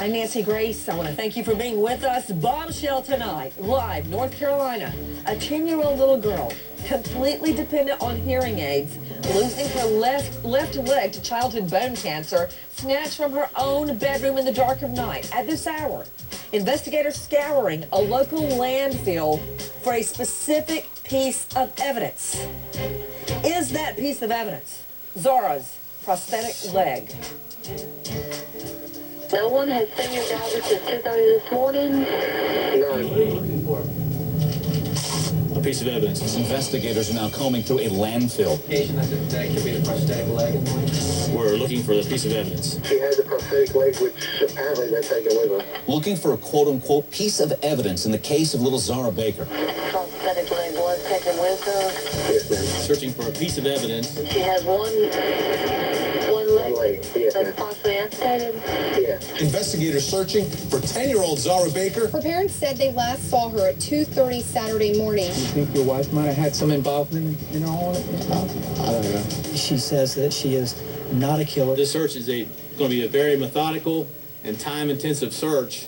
I'm Nancy Grace. I want to thank you for being with us. Bombshell tonight, live, North Carolina. A 10-year-old little girl, completely dependent on hearing aids, losing her left leg to childhood bone cancer, snatched from her own bedroom in the dark of night. At this hour, investigators scouring a local landfill for a specific piece of evidence. Is that piece of evidence Zara's prosthetic leg? No one has seen your daughter since 2:30 this morning. What are you looking for? A piece of evidence. Investigators are now combing through a landfill. That could be the prosthetic leg. We're looking for a piece of evidence. She has a prosthetic leg, which apparently they're taking with her. Looking for a quote-unquote piece of evidence in the case of little Zara Baker. Prosthetic leg was taken with her. Yes, ma'am. Searching for a piece of evidence. She has one leg Yes, that's ma'am. possibly amputated. Yeah. Investigators searching for 10-year-old Zara Baker. Her parents said they last saw her at 2:30 Saturday morning. You think your wife might have had some involvement in all of it? I don't know. She says that she is not a killer. This search is going to be a very methodical and time-intensive search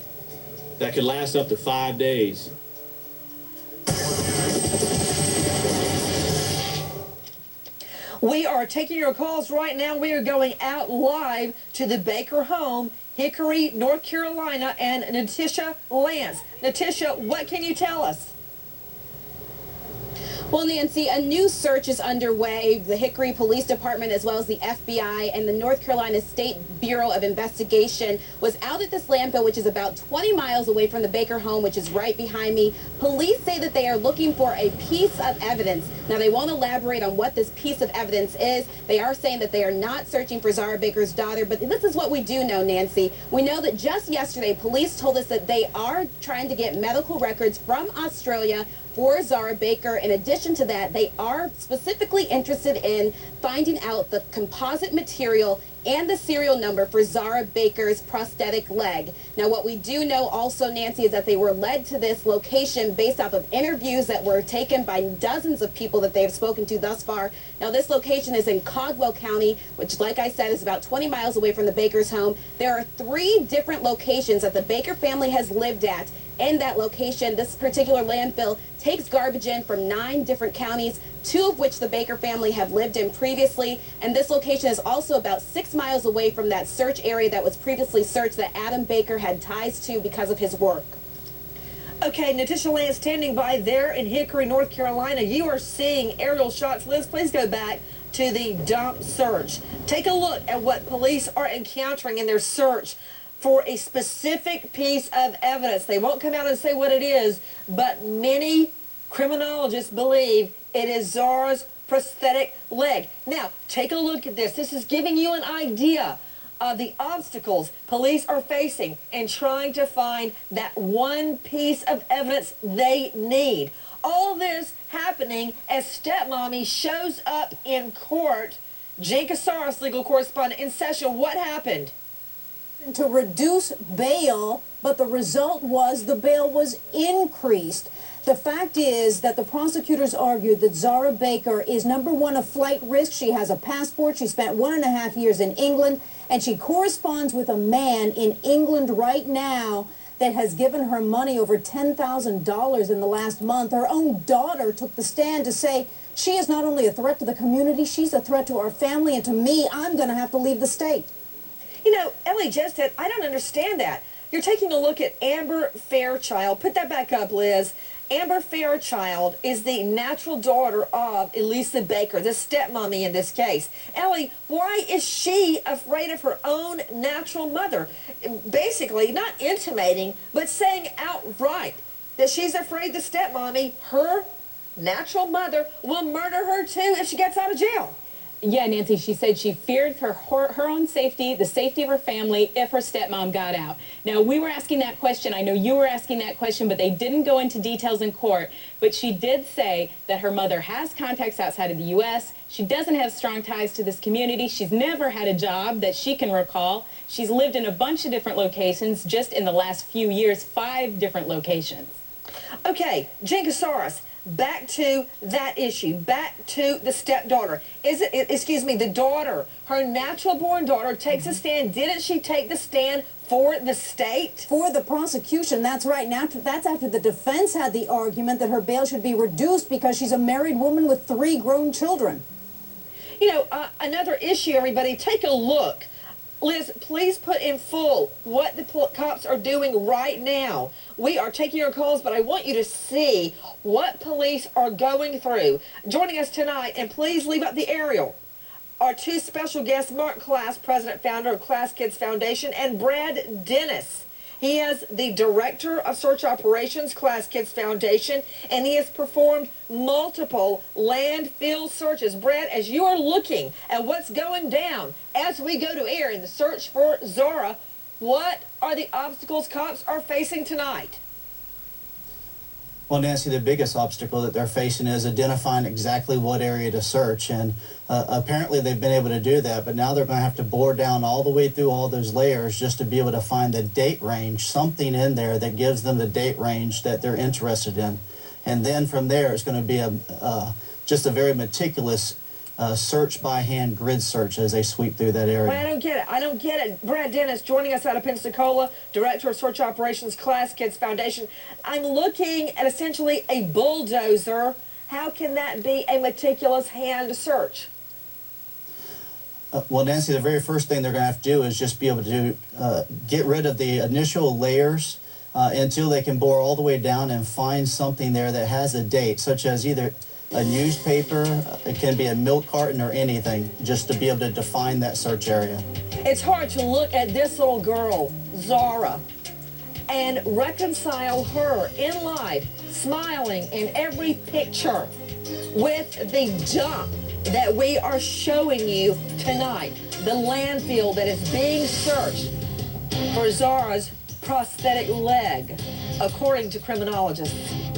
that could last up to 5 days. We are taking your calls right now. We are going out live to the Baker home, Hickory, North Carolina, and Natisha Lance. Natisha, what can you tell us? Well, Nancy, a new search is underway. The Hickory Police Department, as well as the FBI and the North Carolina State Bureau of Investigation, was out at this landfill, which is about 20 miles away from the Baker home, which is right behind me. Police say that they are looking for a piece of evidence. Now, they won't elaborate on what this piece of evidence is. They are saying that they are not searching for Zara Baker's daughter, but this is what we do know, Nancy. We know that just yesterday, police told us that they are trying to get medical records from Australia for Zara Baker. In addition to that, they are specifically interested in finding out the composite material and the serial number for Zara Baker's prosthetic leg. Now, what we do know also, Nancy, is that they were led to this location based off of interviews that were taken by dozens of people that they have spoken to thus far. Now, this location is in Caldwell County, which, like I said, is about 20 miles away from the Baker's home. There are 3 different locations that the Baker family has lived at. In that location, this particular landfill takes garbage in from 9 different counties, 2 of which the Baker family have lived in previously. And this location is also about 6 miles away from that search area that was previously searched that Adam Baker had ties to because of his work. Okay, Natisha Lance standing by there in Hickory, North Carolina. You are seeing aerial shots. Liz, please go back to the dump search. Take a look at what police are encountering in their search for a specific piece of evidence. They won't come out and say what it is, but many criminologists believe it is Zara's prosthetic leg. Now, take a look at this. This is giving you an idea of the obstacles police are facing in trying to find that one piece of evidence they need. All this happening as stepmommy shows up in court. Jen Casares, legal correspondent, in session. What happened? To reduce bail, but the result was the bail was increased. The fact is that the prosecutors argued that Zara Baker is, number one, a flight risk. She has a passport. She spent 1.5 years in England, and she corresponds with a man in England right now that has given her money, over $10,000 in the last month. Her own daughter took the stand to say she is not only a threat to the community, she's a threat to our family, and to me, I'm going to have to leave the state. You know, Ellie just said, I don't understand that. You're taking a look at Amber Fairchild. Put that back up, Liz. Amber Fairchild is the natural daughter of Elisa Baker, the stepmommy in this case. Ellie, why is she afraid of her own natural mother? Basically, not intimating, but saying outright that she's afraid the stepmommy, her natural mother, will murder her too if she gets out of jail. Yeah, Nancy, she said she feared for her own safety, the safety of her family, if her stepmom got out. Now, we were asking that question. I know you were asking that question, but they didn't go into details in court. But she did say that her mother has contacts outside of the U.S. She doesn't have strong ties to this community. She's never had a job that she can recall. She's lived in a bunch of different locations just in the last few years, 5 different locations. Okay, Jen Casares, back to that issue, back to the stepdaughter. The daughter, her natural-born daughter, takes a stand. Didn't she take the stand for the state? For the prosecution, that's right. Now, that's after the defense had the argument that her bail should be reduced because she's a married woman with 3 grown children. You know, another issue, everybody, take a look. Liz, please put in full what the cops are doing right now. We are taking your calls, but I want you to see what police are going through. Joining us tonight, and please leave up the aerial, our 2 special guests, Mark Class, president, founder of Class Kids Foundation, and Brad Dennis. He is the director of search operations, Class Kids Foundation, and he has performed multiple landfill searches. Brad, as you are looking at what's going down as we go to air in the search for Zara, what are the obstacles cops are facing tonight? Well, Nancy, the biggest obstacle that they're facing is identifying exactly what area to search, and apparently they've been able to do that, but now they're going to have to bore down all the way through all those layers just to be able to find the date range, something in there that gives them the date range that they're interested in. And then from there, it's going to be just a very meticulous search by hand grid search as they sweep through that area. Well, I don't get it. Brad Dennis joining us out of Pensacola, Director of Search Operations, Class Kids Foundation. I'm looking at essentially a bulldozer. How can that be a meticulous hand search? Well, Nancy, the very first thing they're going to have to do is just be able to get rid of the initial layers until they can bore all the way down and find something there that has a date, such as either a newspaper, it can be a milk carton or anything, just to be able to define that search area. It's hard to look at this little girl, Zara, and reconcile her in life, smiling in every picture, with the dump that we are showing you tonight, the landfill that is being searched for Zara's prosthetic leg, according to criminologists.